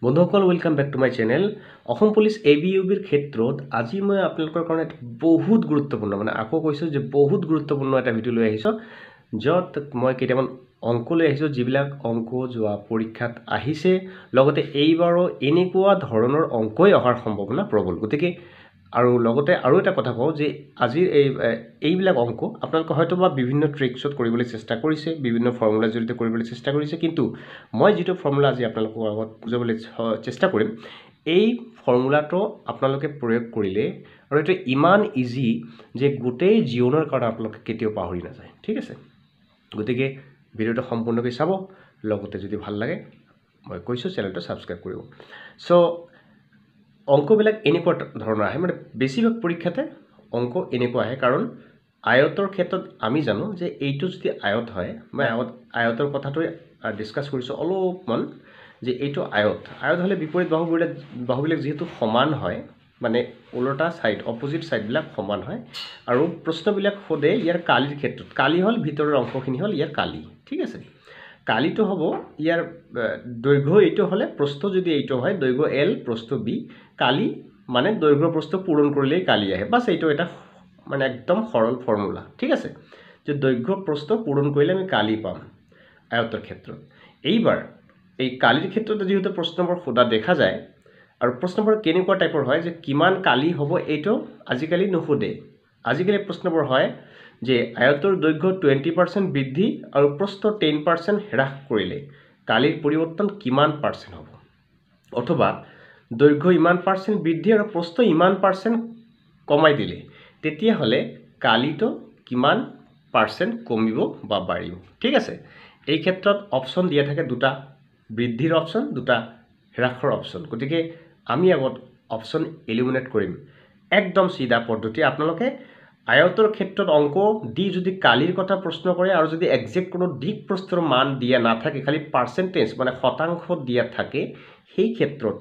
বন্ধুসকল welcome back to my channel. Assam police ABUBৰ ক্ষেত্ৰত আজি মই আপোনালোকৰ কাৰণে বহুত গুৰুত্বপূৰ্ণ আকৌ কৈছো যে বহুত গুৰুত্বপূৰ্ণ এটা ভিডিও লৈ আহিছো যত মই কেইটামান অংক লৈ আহিছো যিবিলাক অংক যোৱা পৰীক্ষাত আহিছে লগতে এইবাৰো এনেকুৱা ধৰণৰ অংকই অহাৰ সম্ভাৱনা প্ৰবল গতিকে আৰু লগতে আৰু এটা কথা কওঁ যে আজি এইবিলাক অংক আপোনালোকে হয়তো বা বিভিন্ন ট্ৰিক্সত কৰিবলৈ চেষ্টা কৰিছে বিভিন্ন ফৰ্মুলা জড়িত কৰিবলৈ চেষ্টা কৰিছে কিন্তু মই যেটো ফৰ্মুলা আজি আপোনালোকৰ আগত বুজাবলৈ চেষ্টা কৰিম এই ফৰ্মুলাটো আপোনালোকে প্ৰয়োগ কৰিলে আৰু এটা ইমান ইজি যে গোটেই জীৱনৰ কাৰণে আপোনালোকে কেতিয়াও পাহৰি নাযায় ঠিক আছে গতিকে ভিডিওটো সম্পূৰ্ণকৈ চাব লগতে যদি ভাল লাগে মই কৈছো চেনেলটো সাবস্ক্ৰাইব কৰিব সো অংকবিলাক এনেকুৱা ধৰণৰ আহে বেছিভাগ পৰীক্ষাতে অংক এনেকুৱা আহে কাৰণ আয়তৰ ক্ষেত্ৰত আমি জানো যে এইটো যদি আয়ত হয় মই আয়তৰ কথাটো ডিসকাস কৰিছো অলপমান যে এইটো আয়ত হলে বিপৰীত বাহুবিলাক যেহেতু সমান হয় উল্টা সাইড অপোজিট সাইড বিলাক সমান হয় আৰু প্ৰশ্নবিলাক খোদে ইয়াৰ কালিৰ ক্ষেত্ৰত কালি হল ভিতৰৰ অংশখিনি হল ইয়াৰ কালি ঠিক আছে কালিটো হ'ব ইয়াৰ দৈৰ্ঘ্য এইটো হলে প্ৰস্থ যদি এইটো হয় দৈৰ্ঘ্য L প্ৰস্থ B কালি দৈৰ্ঘ্য প্ৰস্থ পূৰণ কৰিলেই কালি আহে বাস এইটো এটা একদম সৰল ফৰ্মুলা ঠিক আছে যে দৈৰ্ঘ্য প্ৰস্থ পূৰণ কৰিলে আমি কালি পাম আয়তৰ ক্ষেত্ৰত এইবাৰ এই কালিৰ ক্ষেত্ৰত যেহেতু প্ৰশ্নবোৰ খোদা দেখা যায় আৰু প্ৰশ্নবোৰ কেনেকুৱা টাইপৰ হয় যে কিমান কালি হ'ব এইটো আজিকালি নখোদে আজিকালি প্ৰশ্নবোৰ হয় যে আয়তৰ দৈৰ্ঘ্য 20% বৃদ্ধি আৰু প্ৰস্থ 10% হ্ৰাস কৰিলে কালিৰ পৰিৱৰ্তন কিমান পাৰ্সেন্ট হ'ব অথবা দৈৰ্ঘ্য ইমান পাৰ্সেন্ট বৃদ্ধি আৰু প্ৰস্থ ইমান পাৰ্সেন্ট কমাই দিলে তেতিয়া হলে কালিটো কিমান পাৰ্সেন্ট কমিব বা বাঢ়িব ঠিক আছে এই ক্ষেত্ৰত অপচন দিয়া থাকে দুটা বৃদ্ধিৰ অপচন দুটা হ্ৰাসৰ অপচন গতিকে আমি আগত অপচন এলিমিনেট কৰিম একদম সিধা পদ্ধতি আপোনালোকে আয়তৰ ক্ষেত্ৰত অংক দি যদি কালিৰ কথা প্ৰশ্ন কৰে আৰু যদি এক্সাক্ট কোনো দিক প্ৰস্থৰ মান দিয়া না থাকে খালি পাৰ্সেন্টেজ শতাংশ দিয়া থাকে সেই ক্ষেত্ৰত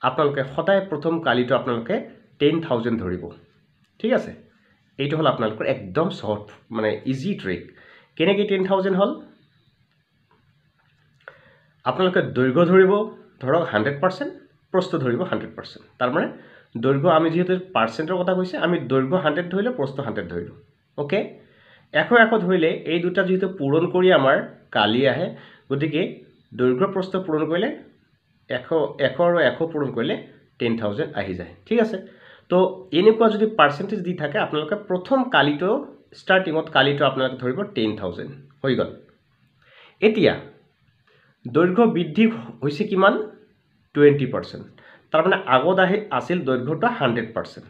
আপোনালোকে সদায় প্ৰথম কালিটো আপোনালোকে 10000 ধৰিব ঠিক আছে এইটো হল আপোনালোকৰ একদম সহজ ইজি ট্ৰিক কেনেকৈ 10000 হল আপোনালোকে দৈৰ্ঘ্য ধৰিব ধৰক 100% প্ৰস্থ ধৰিব 100% তাৰ দৈৰ্ঘ্য আমি যেহেতু পাৰ্সেন্টৰ কথা কৈছে আমি দৈৰ্ঘ্য 100 ধৰিলে প্ৰস্থ 100 ধৰিলো ওকে এশ ধৰিলে এই দুটা যেহেতু পূৰণ কৰি আমাৰ কালি আহে গতিকে দৈৰ্ঘ্য প্ৰস্থ পূৰণ কৰিলে 100 আৰু 100 পূৰণ কৰিলে 10000 আহি যায় ঠিক আছে তো এনেকুৱা যদি পাৰ্সেন্টেজ দি থাকে আপোনালোকে প্ৰথম কালিটো ষ্টাৰ্টিংত কালিটো আপোনালোকে ধৰিব 10000 হৈ গল এতিয়া দৈৰ্ঘ্য বৃদ্ধি হৈছে কিমান 20% তাৰ আগত আছিল দৈৰ্ঘ্যটো 100%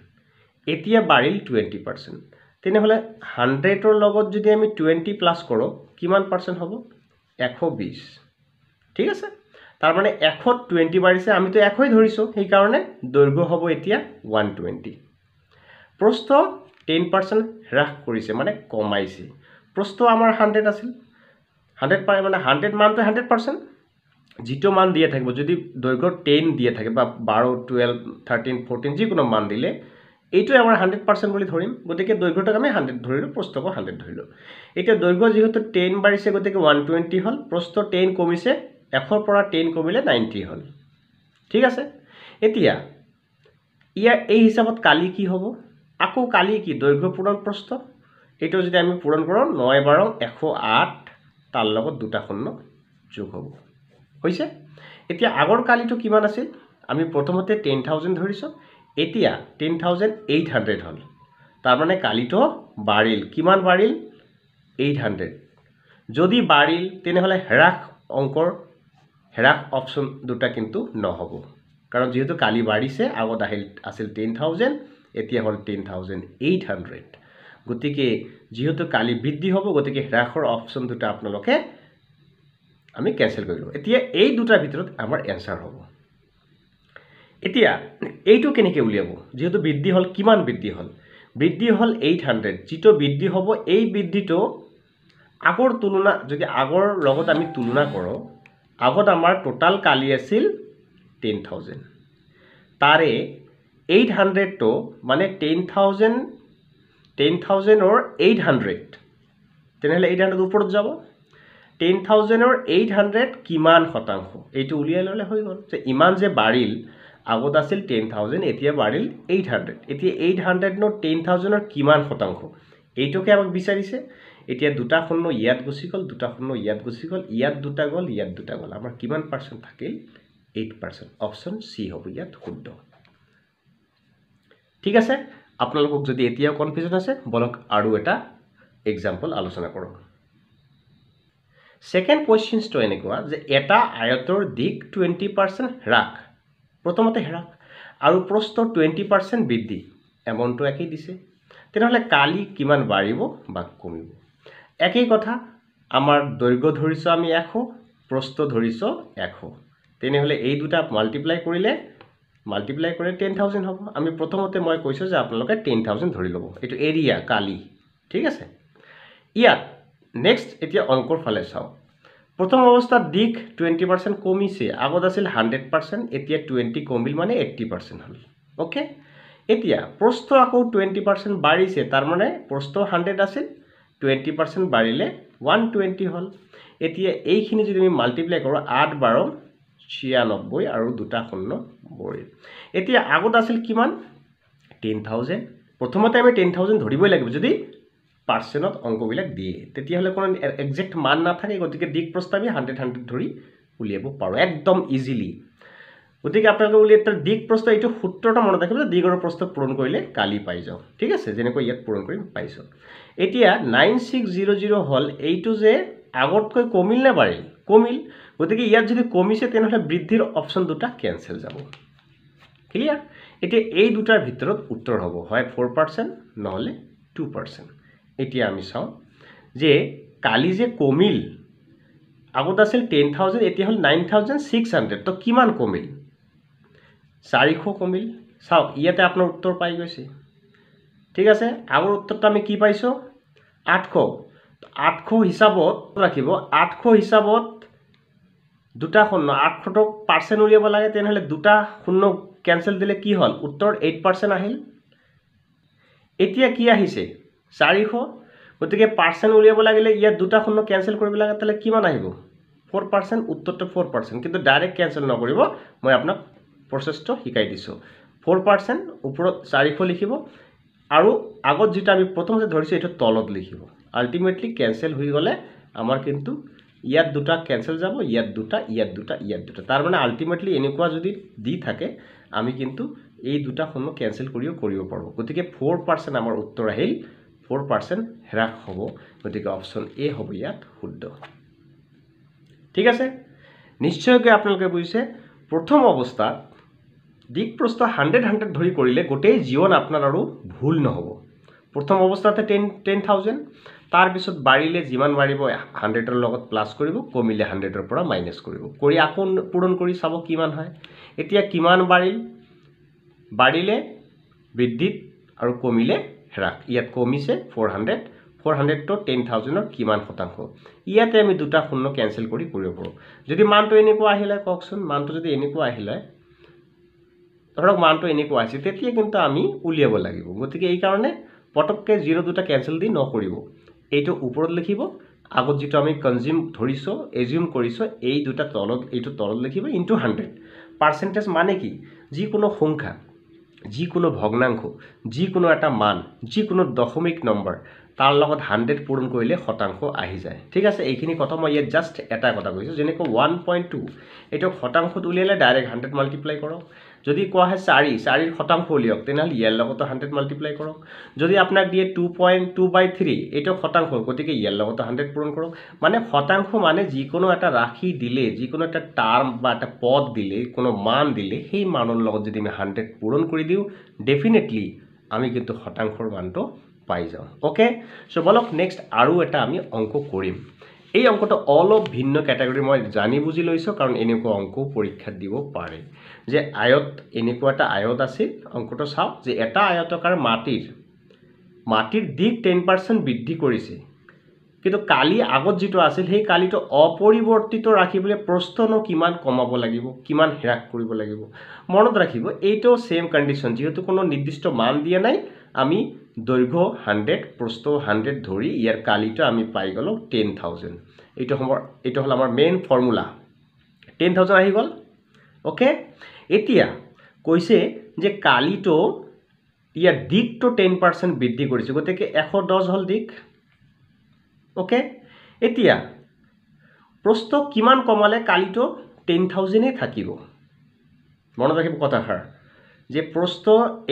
এতিয়া বাঢ়িল 20% তেনেহলে 100 ৰ লগত যদি আমি 20 প্লাস কৰো কিমান পাৰ্সেন্ট হ'ব 120 ঠিক আছে তাৰ 120 বাঢ়িছে আমি তো 100 ধৰিছো সেই কাৰণে দৈৰ্ঘ্য হ'ব এতিয়া 120 প্ৰস্থ 10% হ্ৰাস কৰিছে কমাইছে প্ৰস্থ আমাৰ 100 আছিল 100 পায় 100 মানটো 100% যেটো মান দিয়া থাকিব যদি দৈৰ্ঘ্য 10 দিয়া থাকে বা 12 12 13 14 যিকোনো মান দিলে এইটো আমাৰ 100% বুলি ধৰিম গতিকে দৈৰ্ঘ্যটাক আমি 100 ধৰিলো প্ৰস্থকো 100 ধৰিলো এতিয়া দৈৰ্ঘ্য যেহেতু 10 বাঢ়িছে গতিকে 120 হল প্ৰস্থ 10 কমিছে 100 পৰা 10 কমিলে 90 হল ঠিক আছে এতিয়া এই হিচাপত কালি কি হ'ব আকৌ কালি কি দৈৰ্ঘ্য পূৰণ প্ৰস্থ এইটো যদি আমি পূৰণ কৰো 9 12 108 তাৰ লগত দুটা শূন্য যোগ হ'ব হৈছে এতিয়া আগৰ কালিটো কিমান আছিল আমি প্ৰথমতে 10000 ধৰিছো এতিয়া 10800 হল তাৰ কালিটো বাঢ়িল কিমান বাঢ়িল 800 যদি বাঢ়িল তেনেহলে হ্ৰাস অংকৰ হ্ৰাস অপচন দুটা কিন্তু নহব কাৰণ যেহেতু কালি বাঢ়িছে আগত আছিল 10000 এতিয়া হল 10800 গতিকে যেহেতু কালি বৃদ্ধি হ'ব গতিকে হ্ৰাসৰ অপচন দুটা আপোনালোকে আমি ক্যান্সেল কৰিলো এতিয়া এই দুটাৰ ভিতৰত আমাৰ এনসাৰ হ'ব এতিয়া এইটো কেনেকৈ উলিয়াব যেহেতু বৃদ্ধি হল কিমান বৃদ্ধি হল 800 যেটো বৃদ্ধি হ'ব এই বৃদ্ধিটো আগৰ তুলনা যদি আগৰ লগত আমি তুলনা কৰো আগত আমাৰ টোটাল কালি আছিল 10000 তাৰে 800 টো 10000 or 800 তেনেহলে 800 ওপৰত যাব 10,000 800 কিমান শতাংশ এইটো উলিয়াই ললে হৈ গল যে ইমান যে বাঢ়িল আগত আছিল 10,000 এতিয়া বাঢ়িল 800 এতিয়া 800 নো 10,000 কিমান শতাংশ এইটোকে আমাক বিচাৰিছে এতিয়া দুটা শূন্য ইয়াত গুছি গল দুটা শূন্য ইয়াত গুছি গল ইয়াত দুটা গল আমাৰ কিমান পাৰ্চেন্ট থাকিল 8% অপচন সি হ'ব ইয়াত শুদ্ধ ঠিক আছে আপোনালোকক যদি এতিয়াও কনফিউজন আছে বলক আৰু এটা এক্সাম্পল আলোচনা কৰক সেকেন্ড কোৱেশ্চনটো এনেকুৱা যে এটা আয়তৰ দিক 20% হ্ৰাস প্ৰথমতে হ্ৰাস আৰু প্ৰস্থ 20% বৃদ্ধি এমাউন্টটো একই দিছে তেনেহলে কালি কিমান বাঢ়িব বা কমিব একই কথা আমাৰ দৈৰ্ঘ্য ধৰিছো আমি 100 প্ৰস্থ ধৰিছো 100 তেনেহলে এই দুটা মাল্টিপ্লাই কৰিলে 10,000 হ'ব আমি প্ৰথমতে মই কৈছো যে আপোনালোকে 10,000 ধৰি লব এটো এৰিয়া কালি ঠিক আছে ইয়াত নেক্সট এতিয়া অংকৰ ফালে চাও প্ৰথম অৱস্থাত দিক 20% কমিছে আগত আছিল 100% এতিয়া 20 কমিল মানে 80% হল ওকে এতিয়া প্ৰস্থ আকৌ 20% বাঢ়িছে তাৰ মানে প্ৰস্থ 100 আছিল 20% বাঢ়িলে 120 হল এতিয়া এইখিনি যদি আমি মাল্টিপ্লাই কৰো 8 12 96 আৰু দুটা শূন্য বঢ়িল এতিয়া আগত আছিল কিমান 10,000 প্ৰথমতে আমি 10,000 ধৰিবই লাগিব যদি পাৰ্চেন্টত অংকবিলাক দিয়ে তেতিয়াহলে কোন এক্সাক্ট মান না থাকে গতিকে দিক প্ৰস্থ আমি 100 ধৰি উলিয়াব পাৰো একদম ইজিলি গতিকে আপোনালোকে উলিয়াই দিক প্ৰস্থ এইটো সূত্ৰটো মনত ৰাখিব যে দিগৰ প্ৰস্থ পূৰণ কৰিলে কালি পাই যাও ঠিক আছে যেনেকৈ ইয়াত পূৰণ কৰি পাইছো এতিয়া 9600 হল এইটো যে আগতকৈ কমিল না বাঢ়িল কমিল গতিকে ইয়াত যদি কমিছে তেনেহলে বৃদ্ধিৰ অপচন দুটা ক্যান্সেল যাব ক্লিয়াৰ এতিয়া এই দুটাৰ ভিতৰত উত্তৰ হ'ব হয় 4% নহলে 2% এতিয়া আমি চাও যে কালি যে কমিল আগত আছিল 10,000 এতিয়া হল 9,600 তো কিমান কমিল 400 কমিল চাও ইয়াতে আপোনাৰ উত্তৰ পাই গৈছে ঠিক আছে আগৰ উত্তৰটো আমি কি পাইছো 800 হিসাবত ৰাখিব 800 হিসাবত দুটা শূন্য 800 টক পাৰ্সেন্ট উলিয়াব লাগে তেনেহলে দুটা শূন্য ক্যান্সেল দিলে কি হল উত্তৰ 8% আহিল এতিয়া কি আহিছে 400 গতিকে পাৰ্সেন্ট উলিয়াব লাগিলে ইয়াত দুটা শূন্য ক্যান্সেল কৰিব লাগে তাহলে কিমান আহিব 4% উত্তৰটো 4% কিন্তু ডাইৰেক্ট ক্যান্সেল নকৰিব মই আপোনাক প্ৰসেসটো শিকাই দিছো 4% ওপৰত 400 লিখিব আৰু আগত যেটা আমি প্ৰথমতে ধৰিছো এটো তলত লিখিব আলটিমেটলি ক্যান্সেল হৈ গলে আমাৰ কিন্তু ইয়াত দুটা ক্যান্সেল যাব ইয়াত দুটা তাৰ মানে আলটিমেটলি এনেকুৱা যদি দি থাকে আমি কিন্তু এই দুটা শূন্য ক্যান্সেল কৰিব পাৰো গতিকে 4% আমাৰ উত্তৰ আহিল 4% হ্ৰাস হ'ব গতিকে অপচন এ হ'ব ইয়াত শুদ্ধ ঠিক আছে নিশ্চয়কৈ আপোনালোকে বুজিছে প্ৰথম অৱস্থাত দিক প্ৰস্থ 100 ধৰি কৰিলে গোটেই জীৱন আপোনাৰ আৰু ভুল নহব প্ৰথম অৱস্থাতে 10,000 তাৰ পিছত বাঢ়িলে যিমান বাঢ়িব 100 ৰ লগত প্লাস কৰিব কমিলে 100 ৰ পৰা মাইনাস কৰিব কৰি আকৌ পূৰণ কৰি চাব কিমান হয় এতিয়া কিমান বাঢ়িলে বৃদ্ধি আৰু কমিলে হ্ৰাস ইয়াত কমিছে 400 তো 10,000 ৰ কিমান শতাংশ ইয়াতে আমি দুটা শূন্য ক্যান্সেল কৰিব পাৰো যদি মানটো এনেকুৱা আহিলে কওকচোন মানটো যদি এনেকুৱা আহিলে ধৰক মানটো এনেকুৱা আছে তেতিয়া কিন্তু আমি উলিয়াব লাগিব গতিকে এই কাৰণে পটককে 0 দুটা ক্যান্সেল দি নকৰিব এইটো ওপৰত লিখিব আগত যেটো আমি কনজিউম ধৰিছো এজিউম কৰিছো এই দুটা তলত এইটো তলত লিখিব ইনটু 100 পার্সেন্টেজ মানে কি যি কোনো সংখ্যা যি কোনো ভগ্নাংশ যি কোনো এটা মান যি কোনো দশমিক নম্বৰ তাৰ লগত 100 পূৰণ কৰিলে শতাংশ আহি যায় ঠিক আছে এইখিনি কথা মই ইয়াত জাস্ট এটা কথা কৈছো যেনেকৈ 1.2 এটো শতাংশত উলিয়ালে ডাইৰেক্ট 100 মাল্টিপ্লাই কৰক যদি কোৱা হয় 4 ৰ শতাংশ উলিয়াওক তেনেহলে ইয়াৰ লগত 100 মাল্টিপ্লাই কৰক যদি আপোনাক দিয়ে 2.2/3 এটো শতাংশ গতিকে ইয়াৰ লগত 100 পূৰণ কৰক মানে শতাংশ মানে যি কোনো এটা ৰাশি দিলে যি কোনো এটা টাৰ্ম বা এটা পদ দিলে কোনো মান দিলে সেই মানৰ লগত যদি আমি 100 পূৰণ কৰি দিও ডেফিনেটলি আমি কিন্তু শতাংশৰ মানটো পাই যাও ওকে সো বলক নেক্সট আৰু এটা আমি অংক কৰিম এই অংকটো অলপ ভিন্ন ক্যাটাগৰি মই জানি বুজি লৈছো কাৰণ এনেকুৱা অংক পৰীক্ষা দিব পাৰে যে আয়ত এনেকুৱা এটা আয়ত আছে অংকটো চাও যে এটা আয়তকাৰ মাটিৰ দিক 10% বৃদ্ধি কৰিছে কিন্তু কালি আগত যেটো আছিল সেই কালিটো অপৰিৱৰ্তিত ৰাখিবলৈ প্ৰস্থনো কিমান কমাব লাগিব কিমান হ্ৰাস কৰিব লাগিব মনত ৰাখিব এইটো সেম কন্ডিশন যেহেতু কোনো নিৰ্দিষ্ট মান দিয়া নাই আমি দৈৰ্ঘ্য 100 প্ৰস্থ 100 ধৰি ইয়াৰ কালিটো আমি পাই গলো 10,000 এইটো হল আমাৰ মেইন ফৰ্মুলা 10,000 আহি গ'ল ওকে এতিয়া কৈছে যে কালিটো ইয়াৰ দিকটো 10% বৃদ্ধি কৰিছে গতিকে 110 হল দিক ওকে এতিয়া প্ৰস্থ কিমান কমালে কালিটো 10,000 থাকিব মনত ৰাখিব কথাষাৰ যে প্ৰস্থ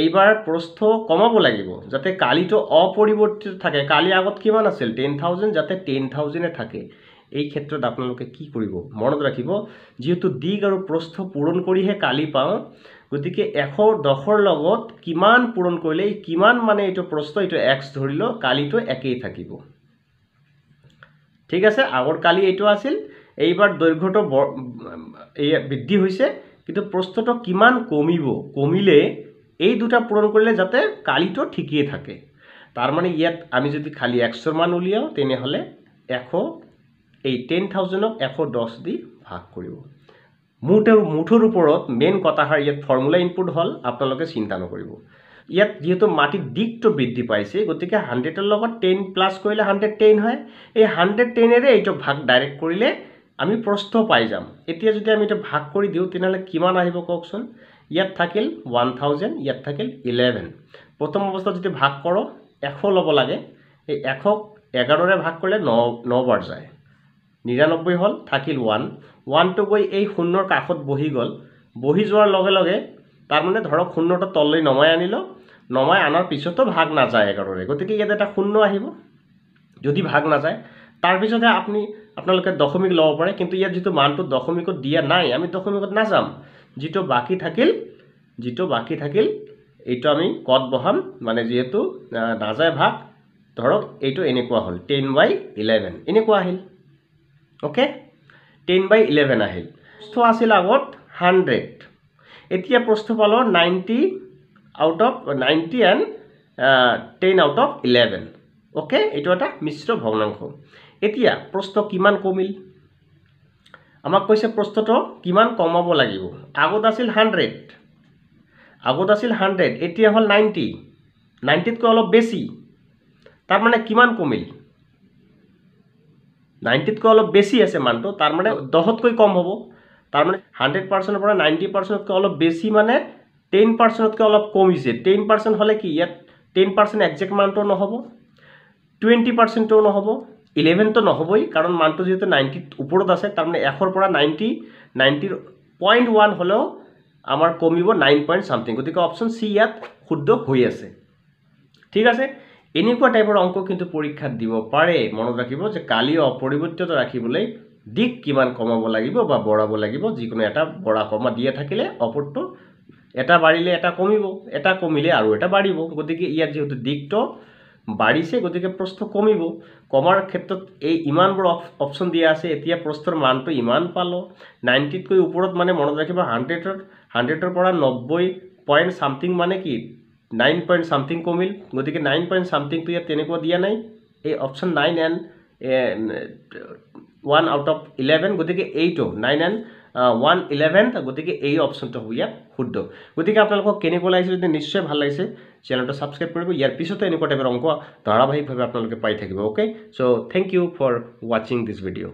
এইবাৰ প্ৰস্থ কমাব লাগিব যাতে কালিটো অপৰিৱৰ্তিত থাকে কালি আগত কিমান আছিল 10,000 যাতে 10,000 থাকে এই ক্ষেত্ৰত আপোনালোকে কি কৰিব মনত ৰাখিব যেহেতু দিক আৰু প্ৰস্থ পূৰণ কৰিহে কালি পাওঁ গতিকে 110 লগত কিমান পূৰণ কৰিলে কিমান মানে এইটো প্ৰস্থ এইটো x ধৰিলো কালিটো একেই থাকিব ঠিক আছে আগৰ কালি এইটো আছিল এইবাৰ দৈৰ্ঘ্যটো এই বৃদ্ধি হৈছে কিন্তু প্ৰস্থটো কিমান কমিলে এই দুটা পূৰণ কৰিলে যাতে কালিটো ঠিকই থাকে তাৰ মানে ইয়াত আমি যদি খালি x ৰ মান উলিয়াও তেনেহলে 100 এই 10,000 ক 110 দি ভাগ কৰিব মুঠৰ ওপৰত মেইন কথাষাৰ ইয়াত ফৰ্মুলা ইনপুট হল আপোনালোকে চিন্তা নকৰিব ইয়াত যেহেতু মাটিৰ দিকটো বৃদ্ধি পাইছে গতিকে 100 ৰ লগত 10 প্লাস কৰিলে 110 হয় এই 110 এৰে এইটো ভাগ ডাইৰেক্ট কৰিলে আমি প্ৰস্থ পাই যাম এতিয়া যদি আমি এটা ভাগ কৰি দিও তেনেহলে কিমান আহিব কওকচোন ইয়াত থাকিল 1000 ইয়াত থাকিল 11 প্ৰথম অৱস্থাত যদি ভাগ কৰক 100 লব লাগে এই 100 ক 11 ৰে ভাগ কৰিলে 9 বাৰ যায় 99 হল থাকিল 1 টো গৈ এই শূন্যৰ কাষত বহি গল বহি যোৱাৰ লগে লগে তাৰ মানে ধৰক শূন্যটো তললৈ নমাই আনিলো নমাই আনাৰ পিছতো ভাগ না যায় 11 ৰে গতিকে ইয়াত এটা শূন্য আহিব যদি ভাগ না যায় তাৰ পিছতে আপোনালোকে দশমিক লব পাৰে কিন্তু ইয়াত যেটো মানটো দশমিকত দিয়া নাই আমি দশমিকত না যাম যেটো বাকি থাকিল এইটো আমি কত বহাম মানে যেহেতু না যায় ভাগ ধৰক এইটো এনেকুৱা হল 10/11 এনেকুৱা আহিল ওকে 10/11 আহিল প্ৰস্থ আছিল আগত 100 এতিয়া প্ৰস্থ পালো 90 out of 90 and 10 out of 11 okay এইটো এটা মিশ্ৰ ভগ্নাংশ এতিয়া প্ৰস্থ কিমান কমিল আমাক কৈছে প্ৰস্থটো কিমান কমাব লাগিব আগত আছিল 100 এতিয়া হল 90 90 কৈ অলপ বেছি তাৰ মানে কিমান কমিল 90 কৈ অলপ বেছি আছে মানটো তাৰ মানে 10 কৈ কম হ'ব তাৰ মানে 100% পৰা 90% কৈ অলপ বেছি মানে 10% কৈ অলপ কমিছে 10% হলে কি ইয়াত 10% এক্সাক্ট মানটো নহব 20% টো নহব 11 তো নহবই কাৰণ মানটো যেটো 90 ওপৰত আছে তাৰ মানে 100 পৰা 90.1 হলো আমাৰ কমিব 9 পইণ্ট সামথিং গতিকে অপচন সি ইয়াত শুদ্ধ হৈ আছে ঠিক আছে এনেকুৱা টাইপৰ অংক কিন্তু পৰীক্ষাত দিব পাৰে মনত ৰাখিব যে কালি অপৰিৱৰ্তিত ৰাখিবলৈ দিক কিমান কমাব লাগিব বা বঢ়াব লাগিব যিকোনো এটা বঢ়া কমা দিয়া থাকিলে অপৰটো এটা বাঢ়িলে এটা কমিব এটা কমিলে আৰু এটা বাঢ়িব গতিকে ইয়াত যেহেতু দিকটো বাঢ়িছে গতিকে প্ৰস্থ কমিব কমাৰ ক্ষেত্ৰত এই ইমানবোৰ অপচন দিয়া আছে এতিয়া প্ৰস্থৰ মানটো ইমান পালো 90 কৈ ওপৰত মানে মনত ৰাখিব 100 ৰ পৰা 90 পইণ্ট সামথিং মানে কি 9 পইণ্ট সামথিং কমিল গতিকে 9 পইণ্ট সামথিং তো ইয়াত তেনেকুৱা দিয়া নাই এই অপচন 9 and 1 আউট অফ 11 গতিকে এইটো 9 and 111 গতিকে এই অপচনটো হ'ব ইয়াত শুদ্ধ গতিকে আপোনালোকক কেনেকুৱা লাগিছে যদি নিশ্চয় ভাল লাগিছে চেনেলটো সাবস্ক্ৰাইব কৰিব ইয়াৰ পিছতে এনেকুৱা টাইপৰ অংক ধাৰাবাহিকভাৱে আপোনালোকে পাই থাকিব okay so thank you for watching this video